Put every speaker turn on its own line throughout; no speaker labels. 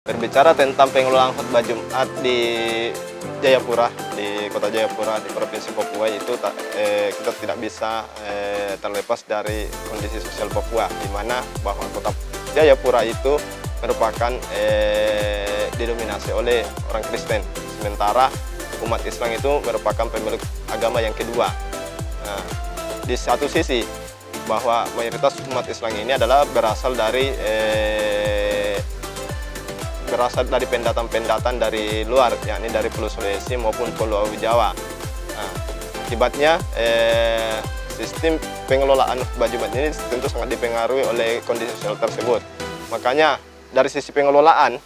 Berbicara tentang pengelolaan khutbah Jumat di Jayapura, di kota Jayapura, di Provinsi Papua itu kita tidak bisa terlepas dari kondisi sosial Papua, di mana bahwa kota Jayapura itu merupakan didominasi oleh orang Kristen, sementara umat Islam itu merupakan pemeluk agama yang kedua. Nah, di satu sisi bahwa mayoritas umat Islam ini adalah berasal dari pendatang-pendatang dari luar, yakni dari Pulau Sulawesi maupun Pulau Jawa. Nah, akibatnya sistem pengelolaan khutbah Jumat ini tentu sangat dipengaruhi oleh kondisi sosial tersebut. Makanya dari sisi pengelolaan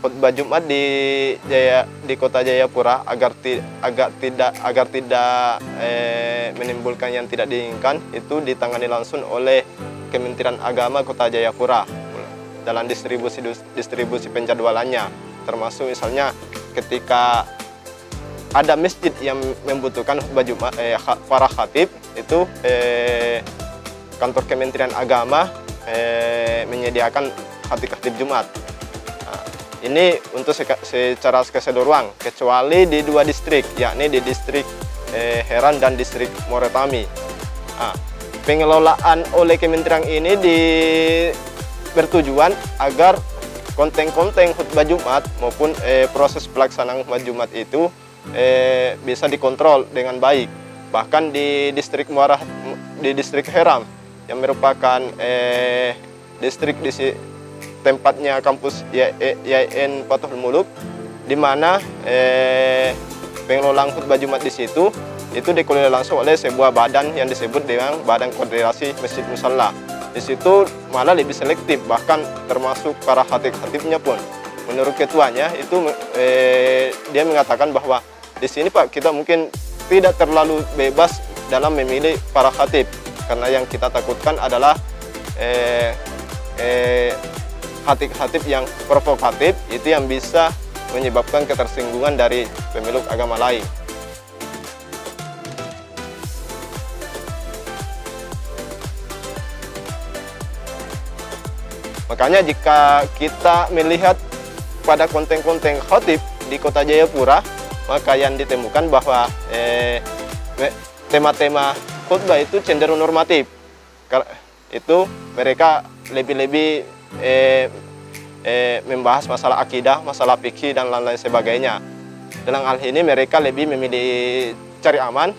khutbah Jumat di kota Jayapura agar tidak menimbulkan yang tidak diinginkan, itu ditangani langsung oleh Kementerian Agama Kota Jayapura dalam distribusi penjadwalannya, termasuk misalnya ketika ada masjid yang membutuhkan khutbah Jumat, para khatib itu kantor Kementerian Agama menyediakan khatib Jumat. Nah, ini untuk secara keseluruhan, kecuali di dua distrik, yakni di distrik Heran dan distrik Moretami. Nah, pengelolaan oleh kementerian ini bertujuan agar konten-konten khutbah Jumat maupun proses pelaksanaan khutbah Jumat itu bisa dikontrol dengan baik. Bahkan di distrik Heram yang merupakan distrik tempatnya kampus YIN Fathul Muluk, di mana pengelolaan khutbah Jumat di situ itu dikelola langsung oleh sebuah badan yang disebut dengan Badan Koordinasi Masjid Musalla. Di situ malah lebih selektif, bahkan termasuk para khatib-khatibnya pun. Menurut ketuanya itu dia mengatakan bahwa di sini Pak, kita mungkin tidak terlalu bebas dalam memilih para khatib, karena yang kita takutkan adalah khatib-khatib yang provokatif itu yang bisa menyebabkan ketersinggungan dari pemeluk agama lain. Makanya jika kita melihat pada konten-konten khatib di kota Jayapura, maka yang ditemukan bahwa tema-tema khutbah itu cenderung normatif. Itu mereka lebih-lebih membahas masalah akidah, masalah fikih dan lain-lain sebagainya. Dalam hal ini mereka lebih memilih cari aman,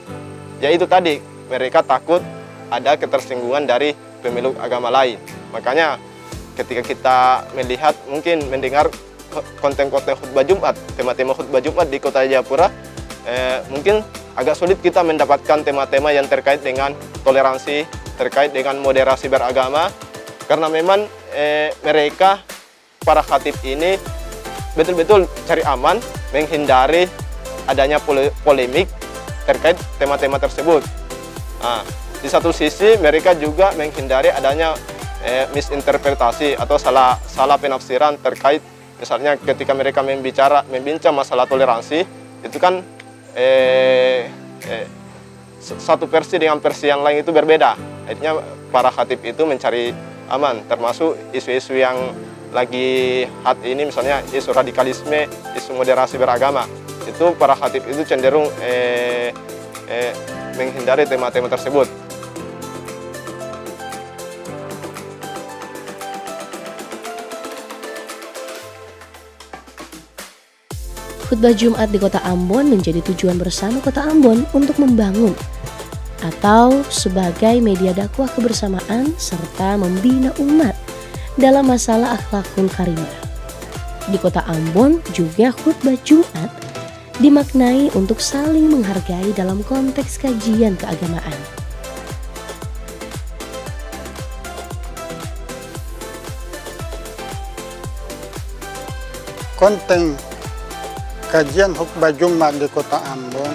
yaitu tadi mereka takut ada ketersinggungan dari pemeluk agama lain. Makanya ketika kita melihat, mungkin mendengar konten-konten khutbah Jumat, tema-tema khutbah Jumat di kota Jayapura, mungkin agak sulit kita mendapatkan tema-tema yang terkait dengan toleransi, terkait dengan moderasi beragama, karena memang mereka, para khatib ini betul-betul cari aman, menghindari adanya polemik terkait tema-tema tersebut. Nah, di satu sisi mereka juga menghindari adanya misinterpretasi atau salah penafsiran terkait, misalnya ketika mereka membincang masalah toleransi, itu kan satu versi dengan versi yang lain itu berbeda. Akhirnya para khatib itu mencari aman, termasuk isu-isu yang lagi hot ini, misalnya isu radikalisme, isu moderasi beragama. Itu para khatib itu cenderung menghindari tema-tema tersebut.
Khutbah Jumat di kota Ambon menjadi tujuan bersama kota Ambon untuk membangun atau sebagai media dakwah kebersamaan serta membina umat dalam masalah akhlakul karimah. Di kota Ambon juga khutbah Jumat dimaknai untuk saling menghargai dalam konteks kajian keagamaan.
Konten kajian khutbah Jumat di kota Ambon,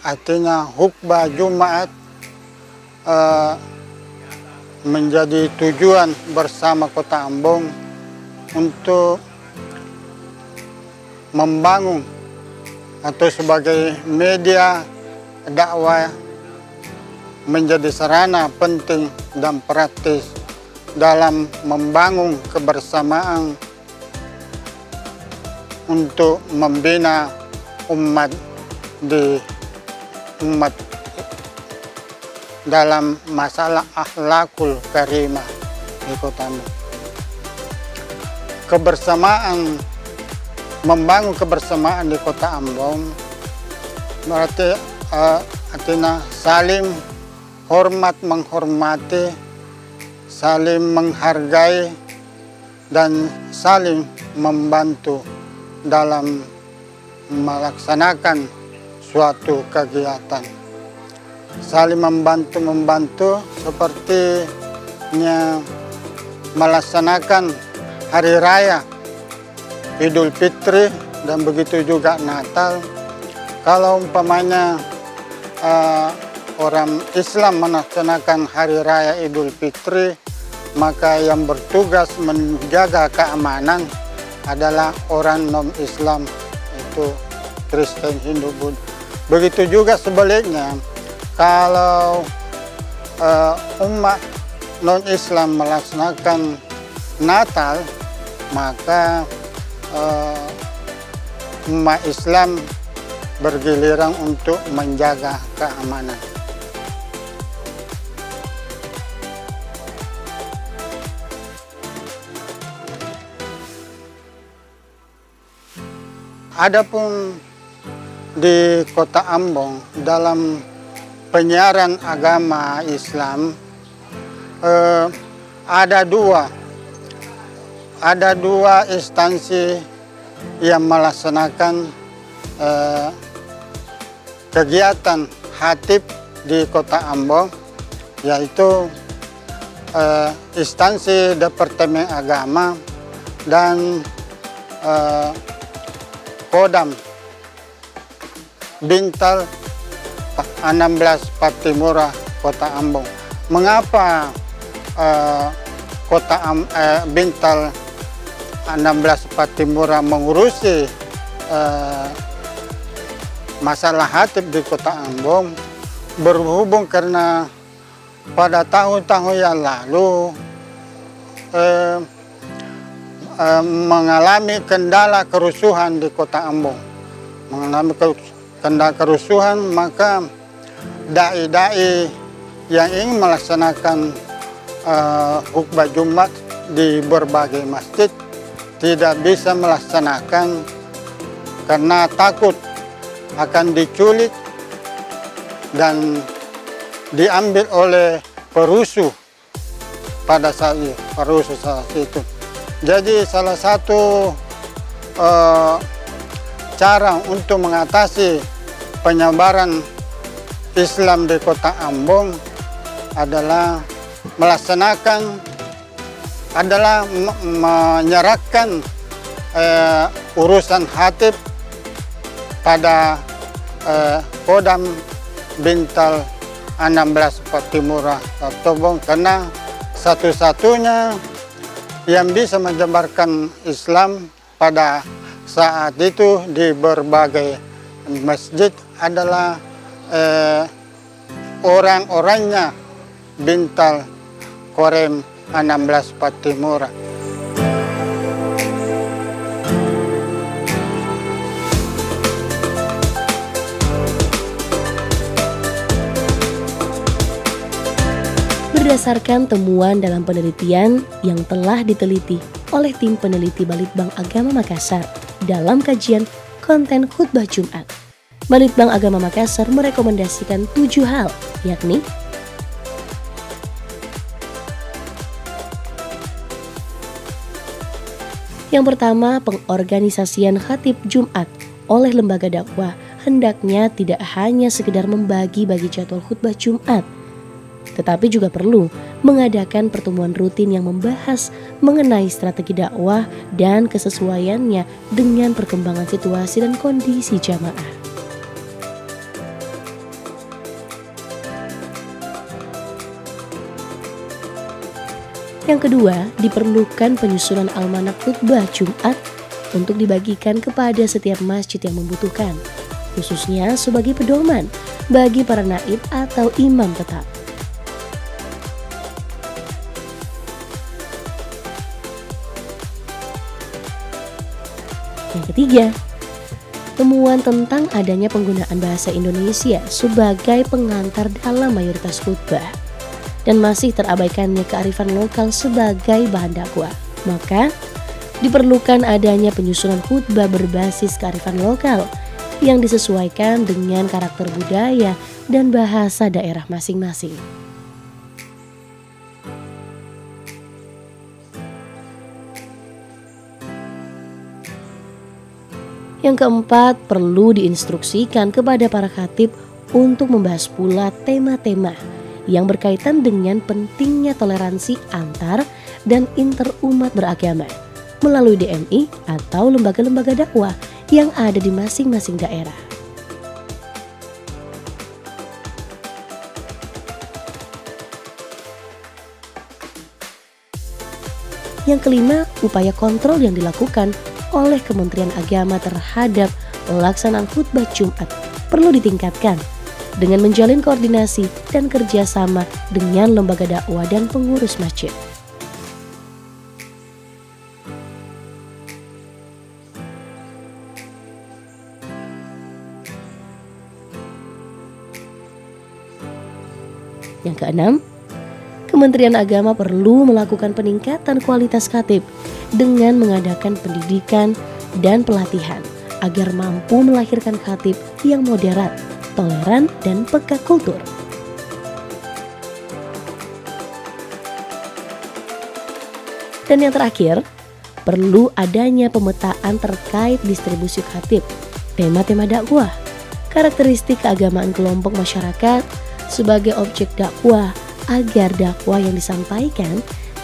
artinya khutbah Jumat menjadi tujuan bersama kota Ambon untuk membangun atau sebagai media dakwah, menjadi sarana penting dan praktis dalam membangun kebersamaan untuk membina umat dalam masalah akhlakul karimah di Kota Ambon. Membangun kebersamaan di Kota Ambon berarti artinya saling hormat menghormati, saling menghargai, dan saling membantu dalam melaksanakan suatu kegiatan. Saling membantu sepertinya melaksanakan hari raya Idul Fitri dan begitu juga Natal. Kalau umpamanya orang Islam melaksanakan hari raya Idul Fitri, maka yang bertugas menjaga keamanan adalah orang non-Islam, itu Kristen, Hindu, Buddha. Begitu juga sebaliknya, kalau umat non-Islam melaksanakan Natal, maka umat Islam bergiliran untuk menjaga keamanan. Adapun di Kota Ambon dalam penyiaran agama Islam ada dua instansi yang melaksanakan kegiatan khatib di Kota Ambon, yaitu instansi Departemen Agama dan Kodam Bintal 16 Patimura Kota Ambon. Mengapa Bintal 16 Patimura mengurusi masalah khatib di Kota Ambon? Berhubung karena pada tahun-tahun yang lalu mengalami kendala kerusuhan di Kota Ambon. Mengalami kendala kerusuhan, maka dai-dai yang ingin melaksanakan khutbah Jumat di berbagai masjid tidak bisa melaksanakan karena takut akan diculik dan diambil oleh perusuh pada saat itu. Jadi salah satu cara untuk mengatasi penyebaran Islam di Kota Ambon adalah menyerahkan urusan khatib pada Kodam Bintal 16 Patimura Tobong, karena satu-satunya yang bisa menyebarkan Islam pada saat itu di berbagai masjid adalah orang-orangnya Bintal Korem 16 Patimura.
Berdasarkan temuan dalam penelitian yang telah diteliti oleh tim peneliti Balitbang Agama Makassar dalam kajian konten khutbah Jumat, Balitbang Agama Makassar merekomendasikan 7 hal, yakni yang pertama, pengorganisasian khatib Jumat oleh lembaga dakwah hendaknya tidak hanya sekedar membagi-bagi jadwal khutbah Jumat, tetapi juga perlu mengadakan pertemuan rutin yang membahas mengenai strategi dakwah dan kesesuaiannya dengan perkembangan situasi dan kondisi jamaah. Yang kedua, diperlukan penyusunan almanak khutbah Jumat untuk dibagikan kepada setiap masjid yang membutuhkan, khususnya sebagai pedoman bagi para naib atau imam tetap. Yang ketiga, temuan tentang adanya penggunaan bahasa Indonesia sebagai pengantar dalam mayoritas khutbah dan masih terabaikannya kearifan lokal sebagai bahan dakwah. Maka diperlukan adanya penyusunan khutbah berbasis kearifan lokal yang disesuaikan dengan karakter budaya dan bahasa daerah masing-masing. Yang keempat, perlu diinstruksikan kepada para khatib untuk membahas pula tema-tema yang berkaitan dengan pentingnya toleransi antar dan interumat beragama melalui DMI atau lembaga-lembaga dakwah yang ada di masing-masing daerah. Yang kelima, upaya kontrol yang dilakukan oleh Kementerian Agama terhadap pelaksanaan khutbah Jumat perlu ditingkatkan dengan menjalin koordinasi dan kerjasama dengan lembaga dakwah dan pengurus masjid. Yang keenam, Kementerian Agama perlu melakukan peningkatan kualitas khatib dengan mengadakan pendidikan dan pelatihan agar mampu melahirkan khatib yang moderat, toleran, dan peka kultur. Dan yang terakhir, perlu adanya pemetaan terkait distribusi khatib, tema-tema dakwah, karakteristik keagamaan kelompok masyarakat sebagai objek dakwah agar dakwah yang disampaikan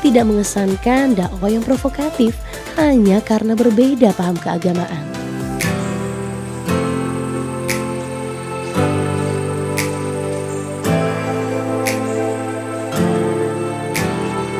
tidak mengesankan dakwah yang provokatif hanya karena berbeda paham keagamaan.